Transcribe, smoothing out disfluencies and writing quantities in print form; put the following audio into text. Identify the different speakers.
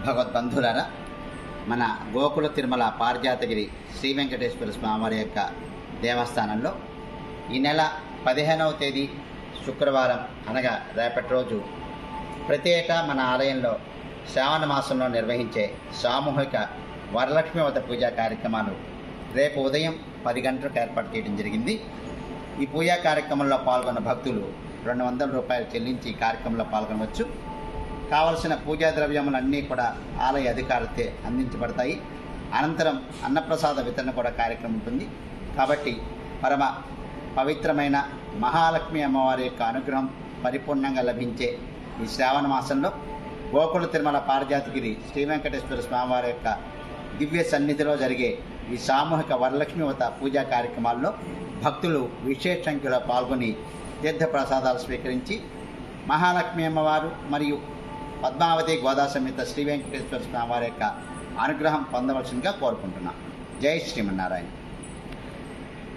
Speaker 1: భగవద్బంధులారా, మన గోకుల తిరుమల పారిజాతగిరి శ్రీ వెంకటేశ్వర స్వామివారి యొక్క దేవస్థానంలో ఈ నెల 15వ తేదీ శుక్రవారం అనగా రేపటి రోజు ప్రత్యేక మన ఆలయంలో శ్రావణ మాసంలో నిర్వహించే సామూహిక వరలక్ష్మి వ్రత పూజా కార్యక్రమాలు రేపు ఉదయం 10 గంటలకు ఏర్పాటు చేయడం జరిగింది. ఈ పూజా కార్యక్రమంలో పాల్గొన్న భక్తులు 200 రూపాయలు చెల్లించి ఈ కార్యక్రమంలో పాల్గొనవచ్చు. కావలసిన పూజా ద్రవ్యములన్నీ కూడా ఆలయ అధికారులతో అందించబడతాయి. అనంతరం అన్నప్రసాద వితరణ కూడా కార్యక్రమం ఉంటుంది. కాబట్టి పరమ పవిత్రమైన మహాలక్ష్మి అమ్మవారి యొక్క అనుగ్రహం పరిపూర్ణంగా లభించే ఈ శ్రావణ మాసంలో గోకుల తిరుమల పారిజాతగిరి శ్రీ వెంకటేశ్వర స్వామివారి యొక్క దివ్య సన్నిధిలో జరిగే ఈ సామూహిక వరలక్ష్మి వ్రత పూజా కార్యక్రమాల్లో భక్తులు విశేష సంఖ్యలో పాల్గొని తీర్థ ప్రసాదాలు స్వీకరించి మహాలక్ష్మి అమ్మవారు మరియు పద్మావతి గోదా సమేత శ్రీ వెంకటేశ్వర స్వామివారి యొక్క అనుగ్రహం పొందవలసిందిగా కోరుకుంటున్నాం. జై శ్రీమన్నారాయణ.